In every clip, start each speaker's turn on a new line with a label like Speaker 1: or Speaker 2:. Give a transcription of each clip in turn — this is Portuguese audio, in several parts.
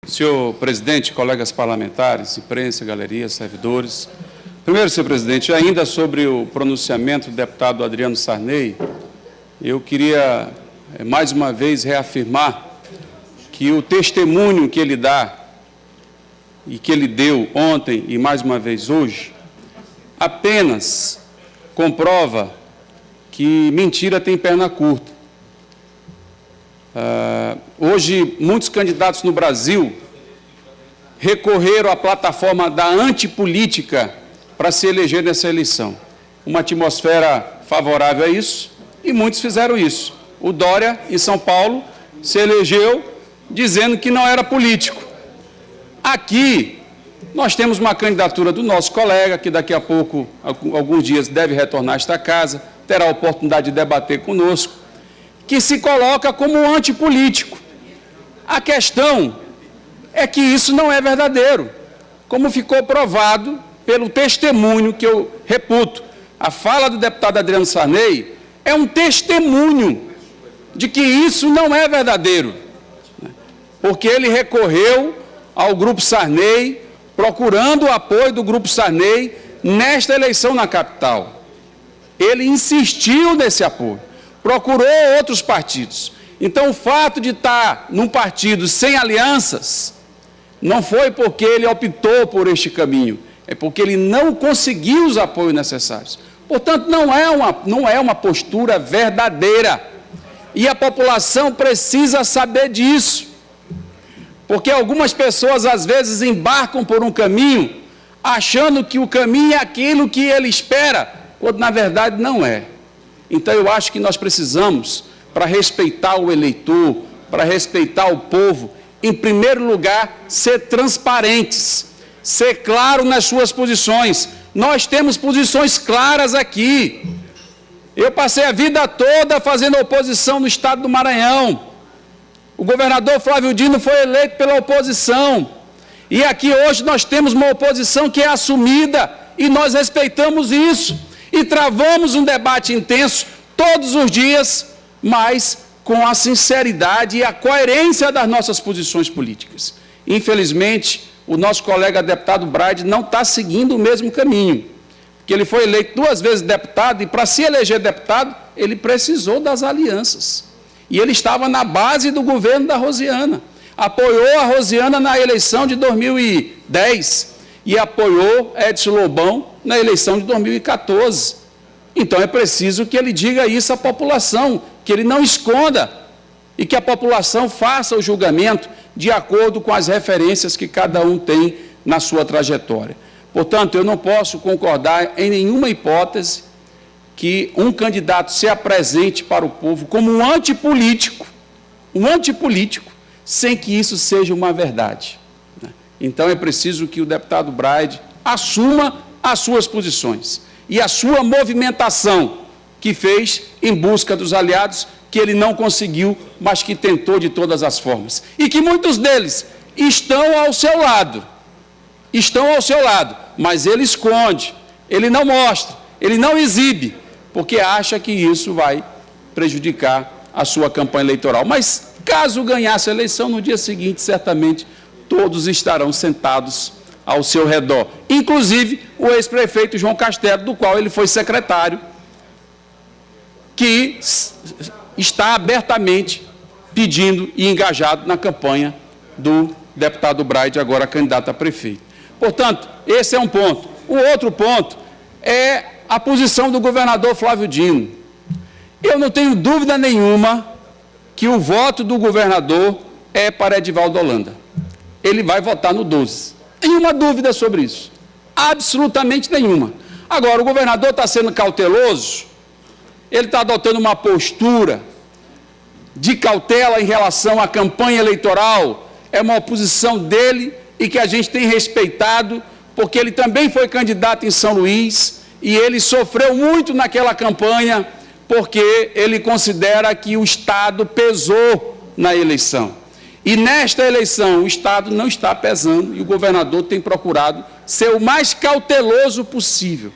Speaker 1: Senhor presidente, colegas parlamentares, imprensa, galeria, servidores. Primeiro, senhor presidente, ainda sobre o pronunciamento do deputado Adriano Sarney, eu queria mais uma vez reafirmar que o testemunho que ele dá e que ele deu ontem e mais uma vez hoje, apenas comprova que mentira tem perna curta. Hoje, muitos candidatos no Brasil recorreram à plataforma da antipolítica para se eleger nessa eleição. Uma atmosfera favorável a isso, e muitos fizeram isso. O Dória, em São Paulo, se elegeu dizendo que não era político. Aqui, nós temos uma candidatura do nosso colega, que daqui a pouco, alguns dias, deve retornar a esta casa, terá a oportunidade de debater conosco, que se coloca como antipolítico. A questão é que isso não é verdadeiro, como ficou provado pelo testemunho que eu reputo. A fala do deputado Adriano Sarney é um testemunho de que isso não é verdadeiro, porque ele recorreu ao Grupo Sarney, procurando o apoio do Grupo Sarney nesta eleição na capital. Ele insistiu nesse apoio, procurou outros partidos. Então, o fato de estar num partido sem alianças não foi porque ele optou por este caminho, é porque ele não conseguiu os apoios necessários. Portanto, não é uma postura verdadeira. E a população precisa saber disso. Porque algumas pessoas, às vezes, embarcam por um caminho, achando que o caminho é aquilo que ele espera, quando, na verdade, não é. Então, eu acho que nós precisamos, para respeitar o eleitor, para respeitar o povo, em primeiro lugar, ser transparentes, ser claro nas suas posições. Nós temos posições claras aqui. Eu passei a vida toda fazendo oposição no estado do Maranhão. O governador Flávio Dino foi eleito pela oposição. E aqui hoje nós temos uma oposição que é assumida e nós respeitamos isso. E travamos um debate intenso todos os dias, mas com a sinceridade e a coerência das nossas posições políticas. Infelizmente, o nosso colega deputado Braide não está seguindo o mesmo caminho, porque ele foi eleito 2 vezes deputado e, para se eleger deputado, ele precisou das alianças. E ele estava na base do governo da Rosiana, apoiou a Rosiana na eleição de 2010 e apoiou Edson Lobão na eleição de 2014. Então, é preciso que ele diga isso à população, que ele não esconda e que a população faça o julgamento de acordo com as referências que cada um tem na sua trajetória. Portanto, eu não posso concordar em nenhuma hipótese que um candidato se apresente para o povo como um antipolítico, sem que isso seja uma verdade. Então, é preciso que o deputado Braide assuma as suas posições e a sua movimentação que fez em busca dos aliados, que ele não conseguiu, mas que tentou de todas as formas. E que muitos deles estão ao seu lado, mas ele esconde, ele não mostra, ele não exibe, porque acha que isso vai prejudicar a sua campanha eleitoral. Mas, caso ganhasse a eleição, no dia seguinte, certamente, todos estarão sentados ao seu redor, inclusive o ex-prefeito João Castelo, do qual ele foi secretário, que está abertamente pedindo e engajado na campanha do deputado Braide, agora candidato a prefeito. Portanto, esse é um ponto. O outro ponto é a posição do governador Flávio Dino. Eu não tenho dúvida nenhuma que o voto do governador é para Edivaldo Holanda. Ele vai votar no 12. Nenhuma dúvida sobre isso. Absolutamente nenhuma. Agora, o governador está sendo cauteloso, ele está adotando uma postura de cautela em relação à campanha eleitoral, é uma oposição dele e que a gente tem respeitado, porque ele também foi candidato em São Luís e ele sofreu muito naquela campanha, porque ele considera que o Estado pesou na eleição. E nesta eleição o Estado não está pesando e o governador tem procurado ser o mais cauteloso possível.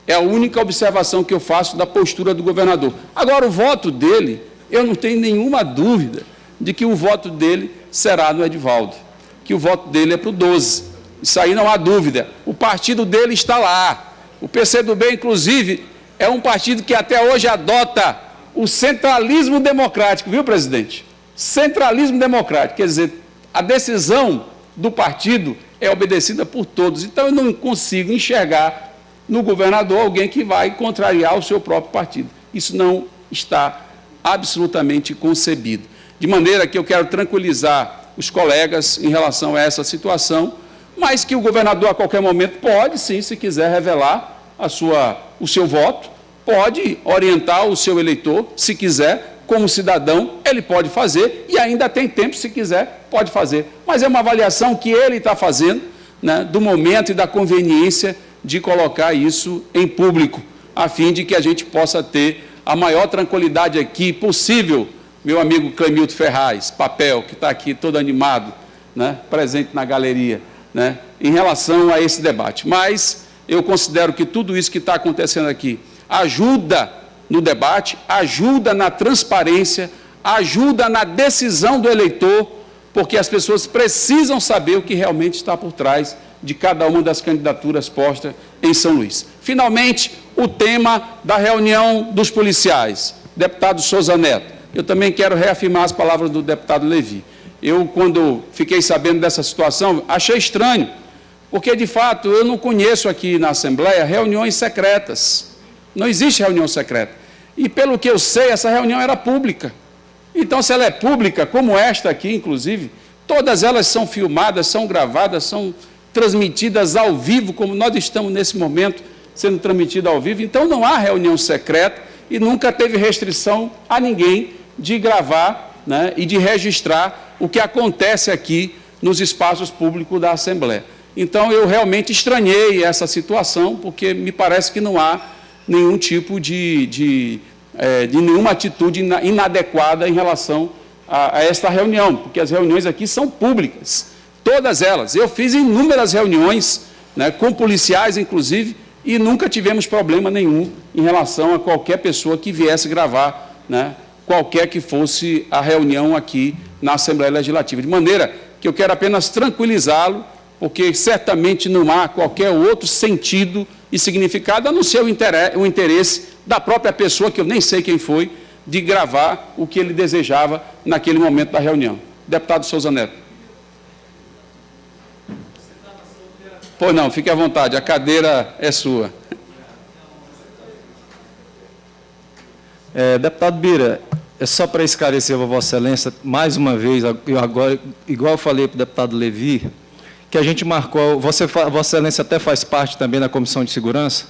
Speaker 1: É a única observação que eu faço da postura do governador. Agora, o voto dele, eu não tenho nenhuma dúvida de que o voto dele será no Edivaldo. que o voto dele é para o 12. Isso aí não há dúvida. O partido dele está lá. O PCdoB, inclusive, é um partido que até hoje adota o centralismo democrático, viu, presidente? Centralismo democrático, quer dizer, a decisão do partido é obedecida por todos. Então, eu não consigo enxergar no governador alguém que vai contrariar o seu próprio partido. Isso não está absolutamente concebido. De maneira que eu quero tranquilizar os colegas em relação a essa situação, mas que o governador, a qualquer momento, pode, sim, se quiser revelar o seu voto, pode orientar o seu eleitor, se quiser, como cidadão, ele pode fazer, e ainda tem tempo, se quiser, pode fazer. Mas é uma avaliação que ele está fazendo, né, do momento e da conveniência de colocar isso em público, a fim de que a gente possa ter a maior tranquilidade aqui possível. Meu amigo Clemilton Ferraz, papel, que está aqui todo animado, né, presente na galeria, né, em relação a esse debate. Mas eu considero que tudo isso que está acontecendo aqui ajuda no debate, ajuda na transparência, ajuda na decisão do eleitor, porque as pessoas precisam saber o que realmente está por trás de cada uma das candidaturas postas em São Luís. Finalmente, o tema da reunião dos policiais. Deputado Souza Neto, eu também quero reafirmar as palavras do deputado Levi. Eu, quando fiquei sabendo dessa situação, achei estranho, porque, de fato, eu não conheço aqui na Assembleia reuniões secretas. Não existe reunião secreta. E, pelo que eu sei, essa reunião era pública. Então, se ela é pública, como esta aqui, inclusive, todas elas são filmadas, são gravadas, são transmitidas ao vivo, como nós estamos nesse momento sendo transmitido ao vivo. Então, não há reunião secreta e nunca teve restrição a ninguém de gravar, né, e de registrar o que acontece aqui nos espaços públicos da Assembleia. Então, eu realmente estranhei essa situação, porque me parece que não há nenhum tipo de nenhuma atitude inadequada em relação a esta reunião, porque as reuniões aqui são públicas, todas elas. Eu fiz inúmeras reuniões, né, com policiais, inclusive, e nunca tivemos problema nenhum em relação a qualquer pessoa que viesse gravar, né, qualquer que fosse a reunião aqui na Assembleia Legislativa. De maneira que eu quero apenas tranquilizá-lo, porque certamente não há qualquer outro sentido e significado, a não ser o interesse da própria pessoa, que eu nem sei quem foi, de gravar o que ele desejava naquele momento da reunião. Deputado Souza Neto. Pois não, fique à vontade, a cadeira é sua.
Speaker 2: Deputado Bira, é só para esclarecer a Vossa Excelência, mais uma vez, agora, igual eu falei para o deputado Levi, que a gente marcou, Vossa Excelência até faz parte também da Comissão de Segurança,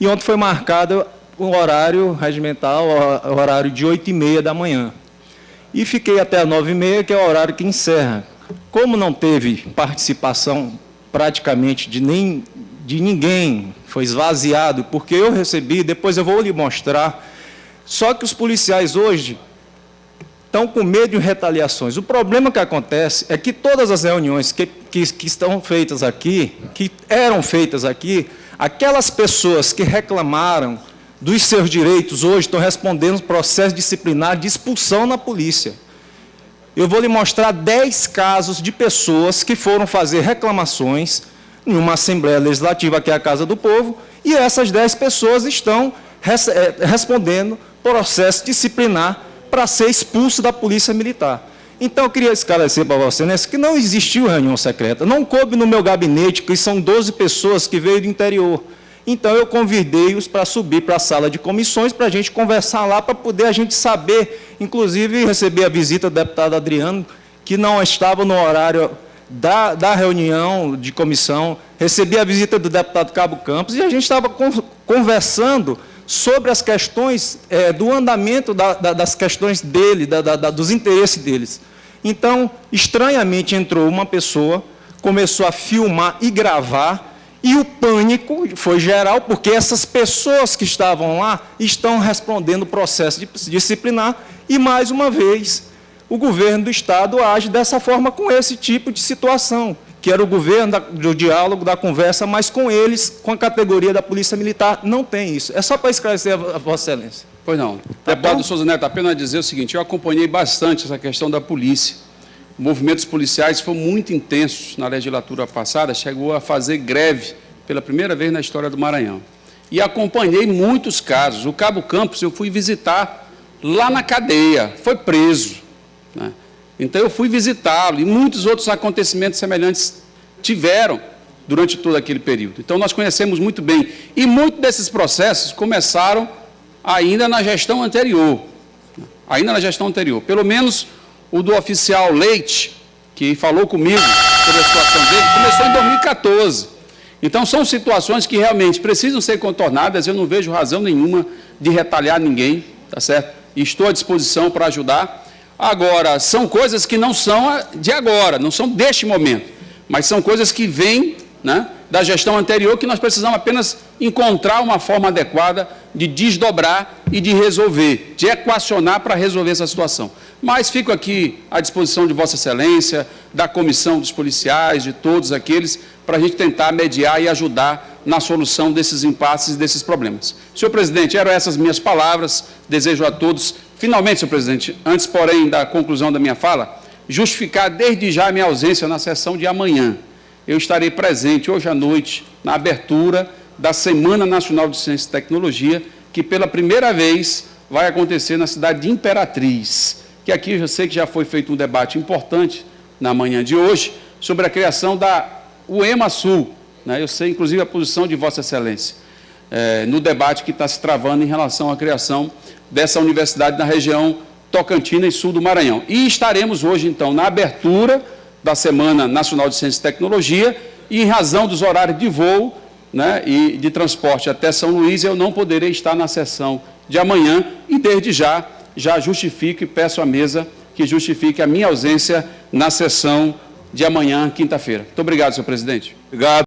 Speaker 2: e ontem foi marcado um horário regimental, o horário de 8h30 da manhã. E fiquei até às 9h30, que é o horário que encerra. Como não teve participação praticamente de ninguém, foi esvaziado, porque eu recebi, depois eu vou lhe mostrar, só que os policiais hoje estão com medo de retaliações. O problema que acontece é que todas as reuniões que estão feitas aqui, que eram feitas aqui, aquelas pessoas que reclamaram dos seus direitos hoje estão respondendo processo disciplinar de expulsão na polícia. Eu vou lhe mostrar 10 casos de pessoas que foram fazer reclamações em uma Assembleia Legislativa, que é a Casa do Povo, e essas 10 pessoas estão respondendo processo disciplinar para ser expulso da Polícia Militar. Então, eu queria esclarecer para Vossa Excelência que não existiu reunião secreta, não coube no meu gabinete, que são 12 pessoas que veio do interior. Então, eu convidei-os para subir para a sala de comissões, para a gente conversar lá, para poder a gente saber, inclusive, receber a visita do deputado Adriano, que não estava no horário da reunião de comissão, recebi a visita do deputado Cabo Campos, e a gente estava conversando sobre as questões do andamento das questões dele, dos interesses deles. Então, estranhamente, entrou uma pessoa, começou a filmar e gravar, e o pânico foi geral, porque essas pessoas que estavam lá estão respondendo processo disciplinar, e, mais uma vez, o governo do Estado age dessa forma com esse tipo de situação, que era o governo do diálogo, da conversa, mas com eles, com a categoria da Polícia Militar, não tem isso. É só para esclarecer a Vossa Excelência.
Speaker 1: Pois não. Deputado Souza Neto, apenas dizer o seguinte, eu acompanhei bastante essa questão da polícia, movimentos policiais foram muito intensos na legislatura passada, chegou a fazer greve pela primeira vez na história do Maranhão. E acompanhei muitos casos. O Cabo Campos eu fui visitar lá na cadeia, foi preso, né? Então eu fui visitá-lo e muitos outros acontecimentos semelhantes tiveram durante todo aquele período. Então nós conhecemos muito bem. E muitos desses processos começaram ainda na gestão anterior. Pelo menos o do oficial Leite, que falou comigo sobre a situação dele, começou em 2014. Então são situações que realmente precisam ser contornadas. Eu não vejo razão nenhuma de retalhar ninguém, tá certo? E estou à disposição para ajudar. Agora, são coisas que não são de agora, não são deste momento, mas são coisas que vêm, né, da gestão anterior, que nós precisamos apenas encontrar uma forma adequada de desdobrar e de resolver, de equacionar para resolver essa situação. Mas fico aqui à disposição de Vossa Excelência, da comissão dos policiais, de todos aqueles, para a gente tentar mediar e ajudar na solução desses impasses e desses problemas. Senhor presidente, eram essas minhas palavras, desejo a todos, finalmente, senhor presidente, antes, porém, da conclusão da minha fala, justificar desde já a minha ausência na sessão de amanhã. Eu estarei presente hoje à noite na abertura da Semana Nacional de Ciência e Tecnologia, que pela primeira vez vai acontecer na cidade de Imperatriz, que aqui eu sei que já foi feito um debate importante na manhã de hoje sobre a criação da UEMA Sul, né? Eu sei, inclusive, a posição de Vossa Excelência no debate que está se travando em relação à criação dessa universidade na região Tocantina e Sul do Maranhão. E estaremos hoje, então, na abertura da Semana Nacional de Ciência e Tecnologia, e em razão dos horários de voo, né, e de transporte até São Luís, eu não poderei estar na sessão de amanhã, e desde já justifico e peço à mesa que justifique a minha ausência na sessão de amanhã, quinta-feira. Muito obrigado, senhor presidente.
Speaker 3: Obrigado.